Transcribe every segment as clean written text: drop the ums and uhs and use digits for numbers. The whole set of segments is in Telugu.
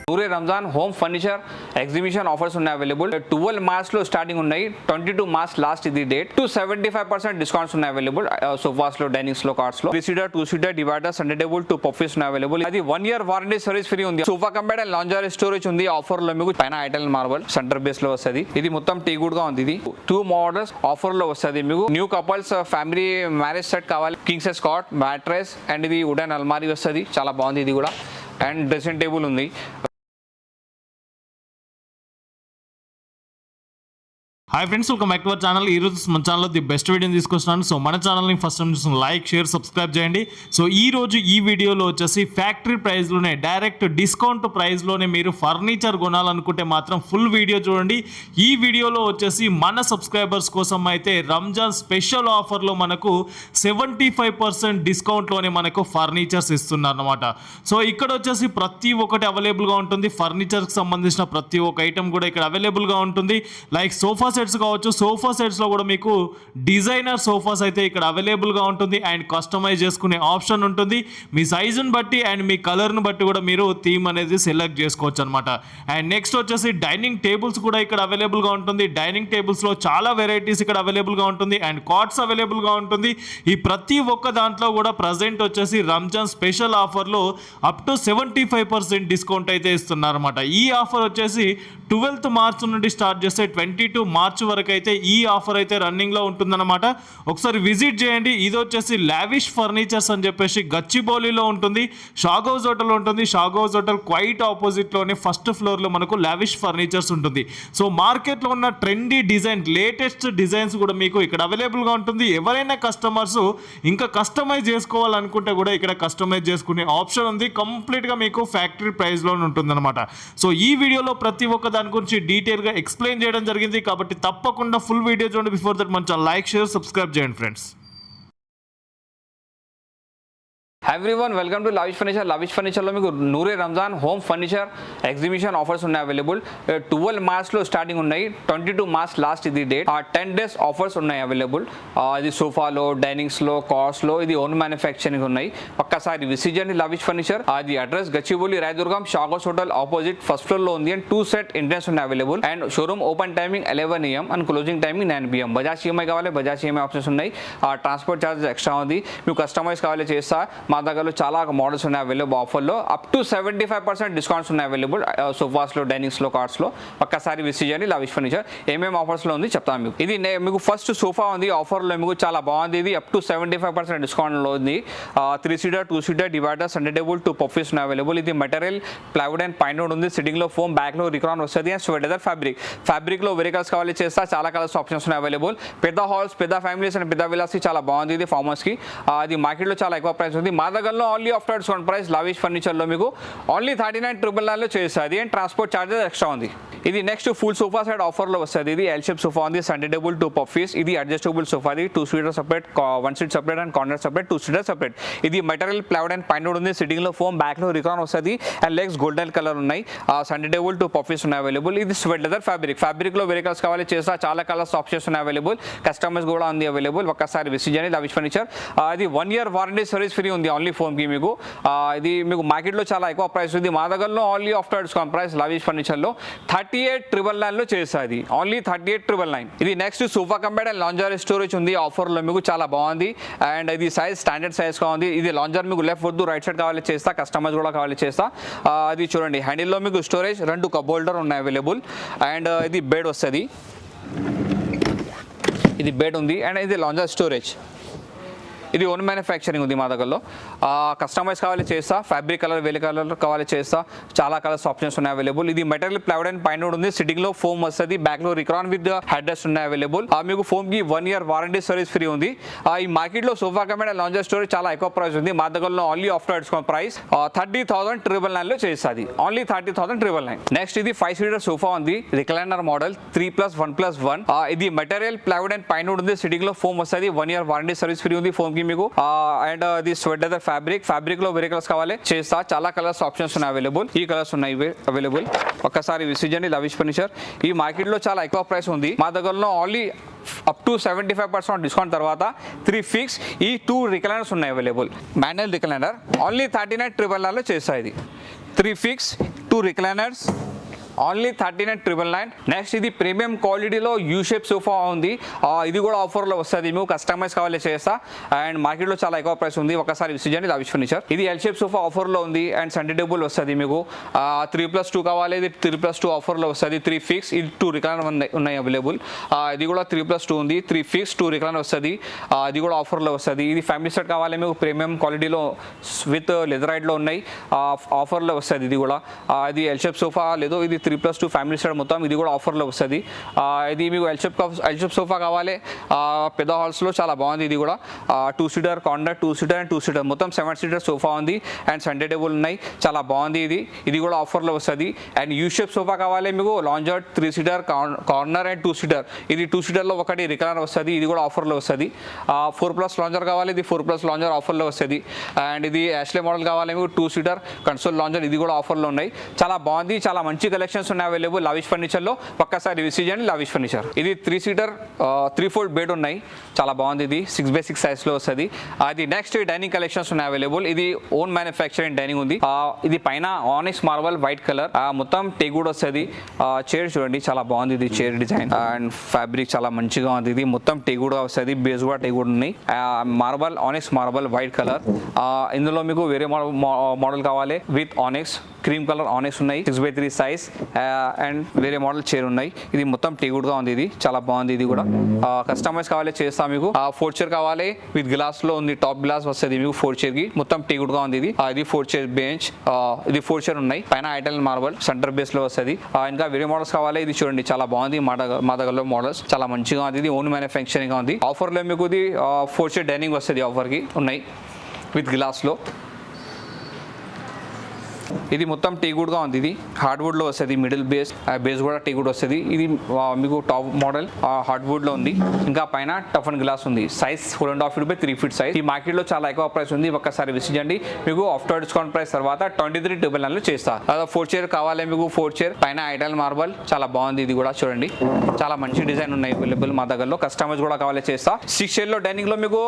నూరే Ramzan home furniture exhibition offers ఉన్నాయి అవైలబుల్. 12 మార్చ్ లో స్టార్టింగ్ ఉన్నాయి, 22 మార్చ్ లాస్ట్ ఇది డేట్. 75% డిస్కౌంట్స్ ఉన్నాయి అవైలబుల్. సోఫాస్ లో, డైనింగ్స్ లో, కార్డ్స్ లో 3 seater 2 seater divider, Sunday table, 2 puffies ఉన్నాయి అవైలబుల్. అది 1 year వారంటీ సర్వీస్ ఫ్రీ ఉంది. Sofa cum bed and lounger storage ఉంది ఆఫర్ లో మీకు. పైన ఐటల్ మార్బల్ సెంటర్ బేస్ లో వస్తుంది. ఇది మొత్తం టీ గుడ్ గా ఉంది. ఇది 2 మోడల్స్ ఆఫర్ లో వస్తుంది మీకు. New couples family marriage set కావాలి, king size cot, mattress and ఇది వుడెన్ అల్మారీ వస్తుంది. చాలా బాగుంది ఇది కూడా. అండ్ డ్రెస్సింగ్ టేబుల్ ఉంది. Hi friends, welcome back to our channel. ఈ రోజు మన ఛానల్లో ది బెస్ట్ వీడియోని తీసుకొస్తున్నాను. సో మన ఛానల్ని ఫస్ట్ టైం చూసిన లైక్, షేర్, సబ్స్క్రైబ్ చేయండి. సో ఈ రోజు ఈ వీడియోలో వచ్చేసి ఫ్యాక్టరీ ప్రైస్లోనే డైరెక్ట్ డిస్కౌంట్ ప్రైస్లోనే మీరు ఫర్నిచర్ కొనాలనుకుంటే మాత్రం ఫుల్ వీడియో చూడండి. ఈ వీడియోలో వచ్చేసి మన సబ్స్క్రైబర్స్ కోసం అయితే రంజాన్ స్పెషల్ ఆఫర్లో మనకు 75% డిస్కౌంట్లోనే మనకు ఫర్నిచర్స్ ఇస్తున్నారు అనమాట. సో ఇక్కడ వచ్చేసి ప్రతి ఒక్కటి అవైలబుల్గా ఉంటుంది. ఫర్నిచర్కి సంబంధించిన ప్రతి ఒక్క ఐటమ్ కూడా ఇక్కడ అవైలబుల్గా ఉంటుంది. లైక్ సోఫా సెట్స్ కావచ్చు, సోఫా సెట్స్లో కూడా మీకు డిజైనర్ సోఫాస్ అయితే ఇక్కడ అవైలబుల్గా ఉంటుంది. అండ్ కస్టమైజ్ చేసుకునే ఆప్షన్ ఉంటుంది. మీ సైజుని బట్టి అండ్ మీ కలర్ని బట్టి కూడా మీరు థీమ్ అనేది సెలెక్ట్ చేసుకోవచ్చు అనమాట. అండ్ నెక్స్ట్ వచ్చేసి డైనింగ్ టేబుల్స్ కూడా ఇక్కడ అవైలబుల్గా ఉంటుంది. డైనింగ్ టేబుల్స్లో చాలా వెరైటీస్ ఇక్కడ అవైలబుల్గా ఉంటుంది. అండ్ కాట్స్ అవైలబుల్గా ఉంటుంది. ఈ ప్రతి ఒక్క దాంట్లో కూడా ప్రజెంట్ వచ్చేసి రంజాన్ స్పెషల్ ఆఫర్లో అప్ టు 75% డిస్కౌంట్ అయితే ఇస్తున్నారు అనమాట. ఈ ఆఫర్ వచ్చేసి 12th మార్చ్ నుండి స్టార్ట్ చేస్తే 22 మార్చ్ వరకు అయితే ఈ ఆఫర్ అయితే రన్నింగ్లో ఉంటుందన్నమాట. ఒకసారి విజిట్ చేయండి. ఇది వచ్చేసి లావిష్ ఫర్నిచర్స్ అని చెప్పేసి గచ్చిబౌలిలో ఉంటుంది. షాగ్ హౌస్ హోటల్ ఉంటుంది. షాగ్ హౌస్ హోటల్ క్వైట్ ఆపోజిట్లోనే ఫస్ట్ ఫ్లోర్లో మనకు లావిష్ ఫర్నిచర్స్ ఉంటుంది. సో మార్కెట్లో ఉన్న ట్రెండీ డిజైన్, లేటెస్ట్ డిజైన్స్ కూడా మీకు ఇక్కడ అవైలబుల్గా ఉంటుంది. ఎవరైనా కస్టమర్స్ ఇంకా కస్టమైజ్ చేసుకోవాలనుకుంటే కూడా ఇక్కడ కస్టమైజ్ చేసుకునే ఆప్షన్ ఉంది. కంప్లీట్గా మీకు ఫ్యాక్టరీ ప్రైస్లోనే ఉంటుందన్నమాట. సో ఈ వీడియోలో ప్రతి ఒక్క దాని గురించి డీటెయిల్గా ఎక్స్ప్లెయిన్ చేయడం జరిగింది. కాబట్టి తప్పకుండా ఫుల్ వీడియో చూడండి. బిఫోర్ దట్ మన లైక్, షేర్, సబ్స్క్రైబ్ చేయండి friends. Everyone, welcome to lavish furniture. Lavish ఫర్నిచర్లో మీకు Noore Ramzan home furniture exhibition offers ఉన్నాయి అవైలబుల్. 12 మార్చ్లో స్టార్టింగ్ ఉన్నాయి, 22 మార్చ్ లాస్ట్ ఇది డేట్. 10 days ఆఫర్స్ ఉన్నాయి అవైలబుల్. ఇది సోఫాలో, డైనింగ్స్లో, కార్స్లో ఇది ఓన్ మ్యానుఫ్యాక్చరింగ్ ఉన్నాయి. ఒక్కసారి విజిట్ చేయండి లావిష్ ఫర్నిచర్. అది address Gachibowli, Rayadurgam, షాగ్ house hotel opposite first ఫ్లోర్లో ఉంది. అండ్ 2 set ఎంట్రన్స్ ఉన్నాయి available. And showroom open timing 11 AM and closing timing 9 PM. Bajaj EMI కావాలి, బజాజ్ ఈఎంఐ ఆప్షన్స్ ఉన్నాయి. ట్రాన్స్పోర్ట్ ఛార్జెస్ ఎక్స్ట్రా ఉంది. మీకు కస్టమైజ్ కావాలి చేస్తా. మా దగ్గరలో చాలా మోడల్స్ ఉన్నాయి అవైలబుల్ ఆఫర్లో. అప్ టు 75% డిస్కౌంట్స్ ఉన్నాయి అవైలబుల్. సోఫాస్లో, డైనింగ్స్లో, కార్డ్స్లో. ఒక్కసారి విజిట్ చేయండి లావిష్ ఫర్నిచర్. ఏమేమి ఆఫర్స్లో ఉంది చెప్తాను మీకు. ఇది మీకు ఫస్ట్ సోఫా ఉంది ఆఫర్లో మీకు, చాలా బాగుంది. ఇది అప్ టు 75% డిస్కౌంట్లో ఉంది. 3 seater 2 seater divider, Sunday table, 2 puffies ఉన్నాయి అవైలబుల్. ఇది మెటీరియల్ ప్లైవుడ్ అండ్ పైన ఉంది. సిట్టింగ్లో ఫోమ్, బ్యాక్లో రిక్రాన్ వస్తుంది. అండ్ స్వెటర్ ఫ్యాబ్రిక్లో వేరే కలర్స్ కావాలి చేస్తా. చాలా కలర్స్ ఆప్షన్స్ ఉన్నాయి అవైలబుల్. పెద్ద హాల్స్, పెద్ద ఫ్యామిలీస్ అండ్ పెద్ద విలాస్కి చాలా బాగుంది. ఇది ఫార్మ్ హౌస్కి. అది మార్కెట్లో చాలా ఎక్కువ ప్రైస్ ఉంది. మా దగ్గరలో only after discount price lavish ఫర్నిచర్లో మీకు ఓన్లీ 39,999 చేస్తుంది. అండ్ ట్రాన్స్పోర్ట్ ఛార్జెస్ ఎక్స్ట్రా ఉంది. ఇది నెక్స్ట్ ఫుల్ సోఫా సెట్ ఆఫర్లో వస్తుంది. ఇది ఎల్ షేప్ సోఫా ఉంది, సండే టేబుల్, 2 పఫీస్. ఇది అడ్జస్టబుల్ సోఫా. ఇది 2 seater separate, 1 seat separate and corner separate, 2 seater separate. ఇది మెటీరియల్ ప్లైవుడ్ అండ్ పైన ఉంది. సిట్టింగ్లో ఫోమ్, బ్యాక్లో రికాన్ వస్తుంది. అండ్ లెగ్స్ గోల్డెన్ కలర్ ఉన్నాయి. సండే టేబుల్, 2 పఫీస్ ఉన్నాయి అవైలబుల్. ఇది స్వెట్ లెదర్ ఫ్యాబ్రిక్లో వేరే కలర్స్ కావాలి చేస్తా. చాలా కలర్స్ ఆప్షన్స్ ఉన్నాయి అవైలబుల్. కస్టమైజ్ కూడా ఉంది అవైలబుల్. ఒక్కసారి విజిట్ చేయండి లావిష్ ఫర్నిచర్. ఇది 1 year వారంటీ సర్వీస్ ఫ్రీ ఉంది ఓన్లీ ఫోమ్కి మీకు. ఇది మీకు మార్కెట్లో చాలా ఎక్కువ ప్రైస్ ఉంది. మా దగ్గరలో only after discount price lavish ఫర్నిచర్లో 38,999 చేస్తుంది. ఓన్లీ 38,999. ఇది next sofa cum bed and lounger storage ఉంది ఆఫర్లో మీకు, చాలా బాగుంది. అండ్ ఇది సైజ్ స్టాండర్డ్ సైజ్గా ఉంది. ఇది లాంజర్ మీకు లెఫ్ట్ వద్దు రైట్ సైడ్ కావాలి చేస్తా. కస్టమైజ్ కూడా కావాలి చేస్తా. అది చూడండి, హ్యాండిల్లో మీకు స్టోరేజ్ 2 కప్ హోల్డర్ ఉన్నాయి అవైలబుల్. అండ్ ఇది బెడ్ వస్తుంది. ఇది బెడ్ ఉంది. అండ్ ఇది లాంజర్ స్టోరేజ్. ఇది ఓన్ మ్యానుఫ్యాక్చరింగ్ ఉంది మా దగ్గరలో. కస్టమైజ్ కావాలి చేస్తా. ఫ్యాబ్రిక్ కలర్, వేరే కలర్ కావాలి చేస్తా. చాలా కలర్స్ ఆప్షన్స్ ఉన్నాయి అవైలబుల్. ఇది మెటీరియల్ ప్లైవుడ్ అండ్ పైన ఉంది. సిట్టింగ్లో ఫోమ్ వస్తుంది. బ్యాక్లో రిక్రాన్ విత్ హెడ్ రెస్ట్ ఉన్నాయి అవైలబుల్. మీకు ఫోమ్కి 1 year వారంటీ సర్వీస్ ఫ్రీ ఉంది. ఈ మార్కెట్లో సోఫా కమెడ్ అండ్ లాంజర్ స్టోరేజ్ చాలా ఎక్కువ ప్రైస్ ఉంది. మా దగ్గరలో ఓన్లీ ఆఫ్టర్ డిస్కౌంట్ ప్రైస్ 30,999 చేస్తుంది. ఓన్లీ 30,999. నెక్స్ట్ ఇది 5 సీటర్ సోఫా ఉంది, రిక్లైనర్ మోడల్ 3+1+1. ఇది మెటీరియల్ ప్లైవుడ్ అండ్ పైన ఉంది. సిట్టింగ్లో ఫోమ్ వస్తుంది. 1 year వారంటీ సర్వీస్ ఫ్రీ ఉంది ఫోమ్ మీకు. అండ్ ఇది స్వెట్ లెదర్ ఫ్యాబ్రిక్ లో వేరే కలర్స్ కావాలి చేస్తా. చాలా కలర్స్ ఆప్షన్స్ ఉన్నాయి అవైలబుల్. ఈ కలర్స్ ఉన్నాయి అవైలబుల్. ఒక్కసారి విజిట్ చేయండి లావిష్ ఫర్నిచర్. ఈ మార్కెట్లో చాలా ఎక్కువ ప్రైస్ ఉంది. మా దగ్గరలో ఓన్లీ అప్ టు 75% డిస్కౌంట్ తర్వాత 3 ఫిక్స్ ఈ 2 రిక్లైనర్స్ ఉన్నాయి అవైలబుల్. మాన్యువల్ రిక్లైనర్ ఓన్లీ 39,999 చేస్తా. ఇది 3 ఫిక్స్ 2 recliners, ఓన్లీ 39,999. నెక్స్ట్ ఇది ప్రీమియం క్వాలిటీలో యూ షేప్ సోఫా ఉంది. ఇది కూడా ఆఫర్లో వస్తుంది, మీకు కస్టమైజ్ కావాలి చేస్తా. అండ్ మార్కెట్లో చాలా ఎక్కువ ప్రైస్ ఉంది, ఒకసారి విజిట్ చేయండి లావిష్ ఫర్నిచర్. ఇది ఎల్ షేప్ సోఫా ఆఫర్లో ఉంది అండ్ సెంటర్ టేబుల్ వస్తుంది మీకు. 3+2 కావాలి, ఇది 3+2 ఆఫర్లో వస్తుంది. 3 ఫిక్స్, ఇది 2 రిక్లైనర్ ఉన్నాయి అవైలబుల్. ఇది కూడా 3+2 ఉంది, 3 ఫిక్స్ 2 రిక్లైనర్ వస్తుంది. ఇది కూడా ఆఫర్లో వస్తుంది. ఇది ఫ్యామిలీ సెట్ కావాలి మీకు, ప్రీమియం క్వాలిటీలో విత్ లెదర్ రైడ్లో ఉన్నాయి, ఆఫర్లో వస్తుంది. ఇది కూడా ఇది ఎల్ షేప్ సోఫా లేదు, ఇది 3+2 ఫ్యామిలీ సెట్ మొత్తం, ఇది కూడా ఆఫర్లో వస్తుంది. ఇది మీకు ఎల్ షేప్ సోఫా కావాలి పెద్ద హాల్స్లో, చాలా బాగుంది. ఇది కూడా 2 seater corner, 2 seater and 2 seater మొత్తం 7 సీటర్ సోఫా ఉంది అండ్ సెంటర్ టేబుల్ ఉన్నాయి, చాలా బాగుంది. ఇది కూడా ఆఫర్లో వస్తుంది. అండ్ యూ షేప్ సోఫా కావాలి మీకు, lounger 3 seater corner and 2 seater, ఇది 2 సీటర్లో ఒకటి రిక్లైనర్ వస్తుంది, ఇది కూడా ఆఫర్లో వస్తుంది. 4+ లాంజర్ కావాలి, ఇది 4+ లాంజర్ ఆఫర్లో వస్తుంది. అండ్ ఇది యాష్లే మోడల్ కావాలి మీకు, 2 సీటర్ కన్సోల్ లాంజర్, ఇది కూడా ఆఫర్లో ఉన్నాయి. చాలా బాగుంది, చాలా మంచి కలెక్షన్స్ ఉన్నాయి అవైలబుల్ లావిష్ ఫర్నిచర్లో, ఒక్కసారి విజిట్ చేయండి లావిష్ ఫర్నిచర్. ఇది 3 సీటర్ 3 బెడ్ ఉన్నాయి, చాలా బాగుంది. ఇది 6x6 సైజ్లో వస్తుంది. అది నెక్స్ట్ డైనింగ్ కలెక్షన్స్ ఉన్నాయి అవైలబుల్. ఇది ఓన్ మ్యానుఫ్యాక్చరింగ్ డైనింగ్ ఉంది. ఇది పైన ఆనిక్స్ మార్బల్ వైట్ కలర్, మొత్తం టేగుడ్ వస్తుంది. చైర్ చూడండి, చాలా బాగుంది. ఇది చైర్ డిజైన్ అండ్ ఫ్యాబ్రిక్ చాలా మంచిగా ఉంది. ఇది మొత్తం టేగుడ్ వస్తుంది, బేస్ కూడా టేగుడ్ ఉన్నాయి. Marble onyx marble white colour. ఇందులో మీకు వేరే మోడల్ కావాలి with onyx, cream colour onyx ఉన్నాయి, 6x3 సైజ్ అండ్ వేరే మోడల్ చైర్ ఉన్నాయి. ఇది మొత్తం టేగుడ్గా ఉంది, ఇది చాలా బాగుంది. ఇది కూడా కస్టమైజ్ కావాలి చేస్తా మీకు. 4 చైర్ కావాలి విత్ గ్లాస్లో ఉంది, టాప్ గ్లాస్ వస్తుంది మీకు 4 చైర్కి, మొత్తం టేగుడ్గా ఉంది. ఇది 4 చైర్ బెంచ్, ఇది 4 చైర్ ఉన్నాయి, పైన ఐటల్ మార్బల్ సెంటర్ బేస్లో వస్తుంది. ఇంకా వేరే మోడల్స్ కావాలి, ఇది చూడండి చాలా బాగుంది. మా దగ్గరలో మోడల్స్ చాలా మంచిగా ఉంది. ఇది ఓన్ మ్యానుఫ్యాక్చరింగ్ ఉంది. ఆఫర్లో మీకు ఇది 4 చైర్ డైనింగ్ వస్తుంది, ఆఫర్కి ఉన్నాయి విత్ గ్లాస్లో. ఇది మొత్తం టేగుడ్గా ఉంది, ఇది హార్డ్వుడ్లో వస్తుంది. మిడిల్ బేస్ కూడా టేగుడ్ వస్తుంది. ఇది మీకు టాప్ మోడల్ హార్డ్వుడ్లో ఉంది. ఇంకా పైన టఫ్ అండ్ గ్లాస్ ఉంది. Size 4.5 feet by 3 feet size. ఈ మార్కెట్లో చాలా ఎక్కువ ప్రైస్ ఉంది, ఒక్కసారి విజిట్ చేయండి. మీకు ఆఫ్టర్ డిస్కౌంట్ ప్రైస్ తర్వాత 23,999 చేస్తా. 4 చైర్ కావాలి మీకు, 4 చైర్ పైన ఐటల్ మార్బల్, చాలా బాగుంది. ఇది కూడా చూడండి, చాలా మంచి డిజైన్ ఉన్నాయి అవైలబుల్ మా దగ్గరలో. కస్టమైజ్ కూడా కావాలి చేస్తా. 6 చైర్లో డైనింగ్లో మీకు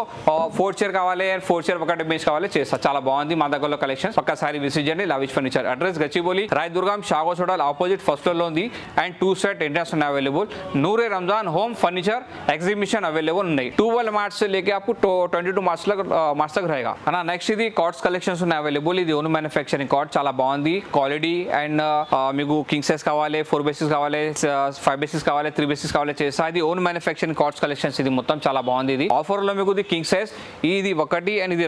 4 చైర్ కావాలి అండ్ 4 చైర్ ఒకటి బెంచ్ కావాలి చేస్తా. చాలా బాగుంది మా దగ్గరలో కలెక్షన్, ఒక్కసారి విజిట్ చేయండి lavish furniture. Address Gachibowli, Rayadurgam, షాగోస్ హోటల్ ఆపోజిట్ ఫస్ట్ ఫ్లోర్ లో ఉంది. అండ్ 2 set ఎంట్రన్స్ ఉన్నాయి available. Noore Ramzan home furniture exhibition available नहीं 12 मार्च से लेके आपको 22 मार्च तक रहेगा है ना. నెక్స్ట్ ఇది కార్డ్స్ కలెక్షన్స్ ఉన్నాయి అవైలబుల్. ఇది ఓన్ మ్యానుఫ్యాక్చరింగ్ కార్డ్, చాలా బాగుంది క్వాలిటీ. అండ్ మీకు కింగ్ సైజ్ కావాలి, 4 బేసిస్ కావాలి, 5 బేసిస్ కావాలి, 3 బేసిస్ కావాలి చేస్తా. ఇది ఓన్ మ్యానుఫ్యాక్చరింగ్ కార్డ్స్ కలెక్షన్స్, ఇది మొత్తం చాలా బాగుంది. ఇది ఆఫర్ లో మీకు ఇది కింగ్ సైజ్, ఇది ఒకటి అండ్ ఇది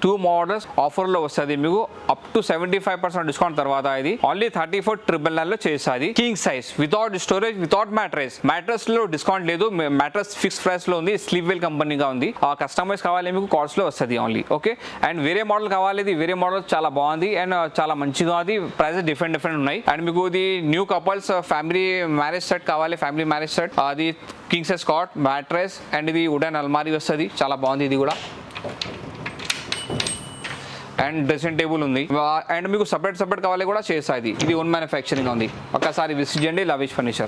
2 మోడల్స్ ఆఫర్ లో వస్తుంది మీకు. అప్ టు 75% డిస్కౌంట్ తర్వాత ఇది ఓన్లీ 34,999 లో చేస్తుంది. King size without storage, without mattress లో డిస్కౌంట్ లేదు. మ్యాట్రెస్ ఫిక్స్ ప్రైస్ లో ఉంది, స్లీప్ వెల్ కంపెనీగా ఉంది. కస్టమైజ్ కావాలి మీకు కార్డ్స్ లో వస్తుంది ఓన్లీ. ఓకే, అండ్ వేరే మోడల్ కావాలి, ఇది వేరే మోడల్ చాలా బాగుంది అండ్ చాలా మంచిగా ఉంది. ప్రైజెస్ డిఫరెంట్ ఉన్నాయి. అండ్ మీకు ఇది new couples family marriage set కావాలి, ఫ్యామిలీ మ్యారేజ్ సెట్, అది king size card, mattress and ఇది వుడెన్ అల్మారీ వస్తుంది, చాలా బాగుంది. ఇది కూడా అండ్ డ్రెస్సింగ్ టేబుల్ ఉంది. అండ్ మీకు సపరేట్ కావాలి కూడా చేస్తుంది. ఇది ఓన్ మ్యానుఫ్యాక్చరింగ్ ఉంది, ఒక్కసారి విజిట్ చేయండి లావిష్ ఫర్నిచర్.